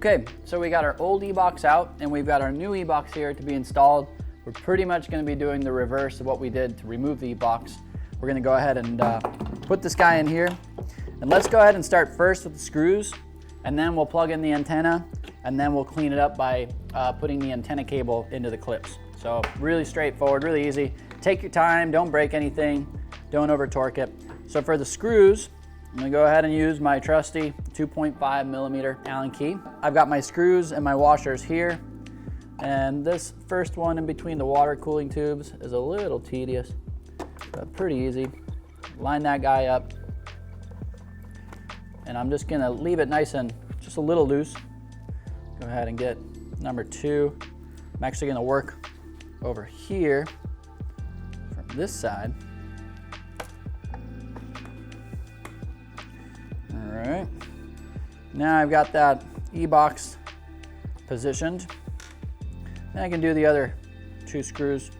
Okay, so we got our old eBox out and we've got our new eBox here to be installed. We're pretty much going to be doing the reverse of what we did to remove the eBox. We're going to go ahead and put this guy in here. And let's go ahead and start first with the screws, and then we'll plug in the antenna, and then we'll clean it up by putting the antenna cable into the clips. So really straightforward, really easy. Take your time, don't break anything, don't over torque it. So for the screws, I'm gonna go ahead and use my trusty 2.5 millimeter Allen key. I've got my screws and my washers here. And this first one in between the water cooling tubes is a little tedious, but pretty easy. Line that guy up. And I'm just gonna leave it nice and just a little loose. Go ahead and get number 2. I'm actually gonna work over here from this side. All right, now I've got that eBox positioned. Then I can do the other 2 screws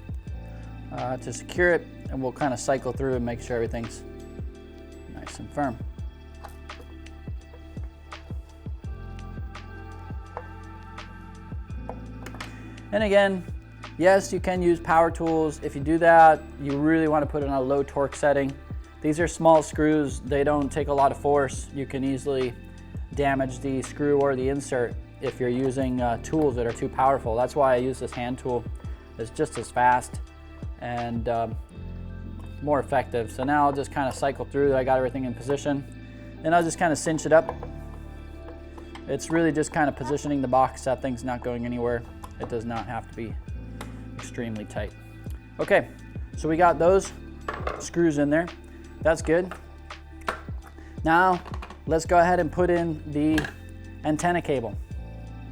to secure it, and we'll kind of cycle through and make sure everything's nice and firm. And again, yes, you can use power tools. If you do that, you really want to put it on a low torque setting. These are small screws. They don't take a lot of force. You can easily damage the screw or the insert if you're using tools that are too powerful. That's why I use this hand tool. It's just as fast and more effective. So now I'll just kind of cycle through. I got everything in position. Then I'll just kind of cinch it up. It's really just kind of positioning the box. That thing's not going anywhere. It does not have to be extremely tight. Okay, so we got those screws in there. That's good. Now, let's go ahead and put in the antenna cable.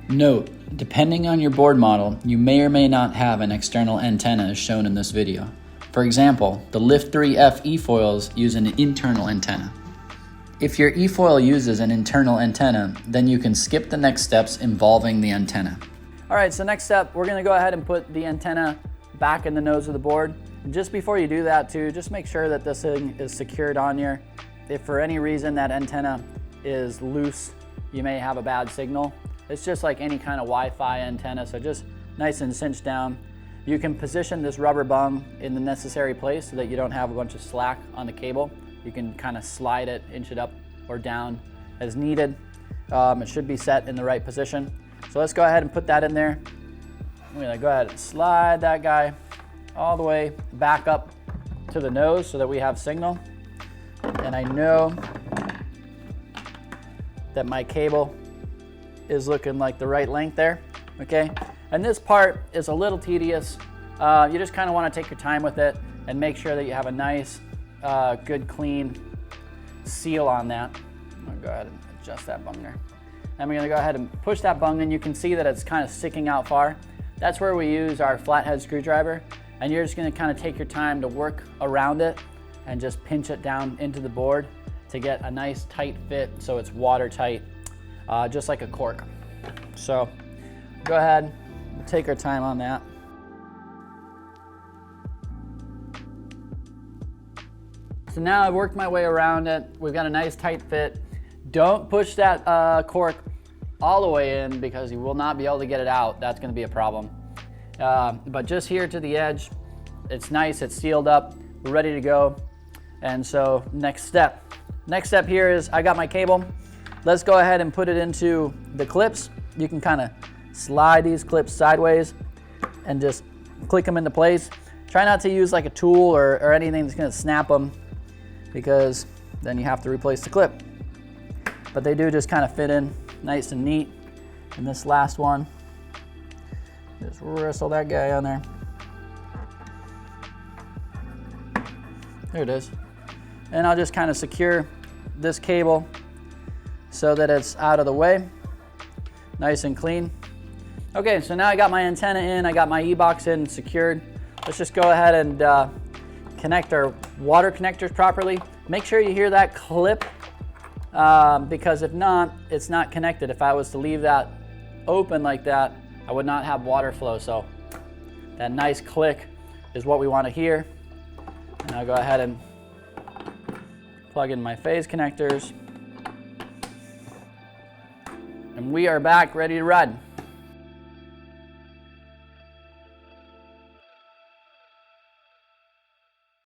Note, depending on your board model, you may or may not have an external antenna as shown in this video. For example, the Lift 3F eFoils use an internal antenna. If your eFoil uses an internal antenna, then you can skip the next steps involving the antenna. All right, so next step, we're gonna go ahead and put the antenna back in the nose of the board. And just before you do that too, just make sure that this thing is secured on here. If for any reason that antenna is loose, you may have a bad signal. It's just like any kind of Wi-Fi antenna, so just nice and cinched down. You can position this rubber bung in the necessary place so that you don't have a bunch of slack on the cable. You can kind of slide it, inch it up or down as needed. It should be set in the right position. So let's go ahead and put that in there. I'm gonna go ahead and slide that guy all the way back up to the nose so that we have signal. And I know that my cable is looking like the right length there, okay? And this part is a little tedious. You just kind of want to take your time with it and make sure that you have a nice, good, clean seal on that. I'm gonna go ahead and adjust that bung there. And we're gonna go ahead and push that bung in. You can see that it's kind of sticking out far. That's where we use our flathead screwdriver. And you're just gonna kind of take your time to work around it and just pinch it down into the board to get a nice tight fit so it's watertight, just like a cork. So go ahead, take our time on that. So now I've worked my way around it. We've got a nice tight fit. Don't push that cork all the way in because you will not be able to get it out. That's gonna be a problem. But just here to the edge, it's nice, it's sealed up, we're ready to go. And so next step here is I got my cable. Let's go ahead and put it into the clips. You can kind of slide these clips sideways and just click them into place. Try not to use like a tool or anything that's gonna snap them because then you have to replace the clip. But they do just kind of fit in nice and neat. And this last one, just wrestle that guy on there. There it is. And I'll just kind of secure this cable so that it's out of the way, nice and clean. Okay, so now I got my antenna in, I got my eBox in secured. Let's just go ahead and connect our water connectors properly. Make sure you hear that clip because if not, it's not connected. If I was to leave that open like that, I would not have water flow. So that nice click is what we want to hear. And I'll go ahead and plug in my phase connectors. And we are back ready to run.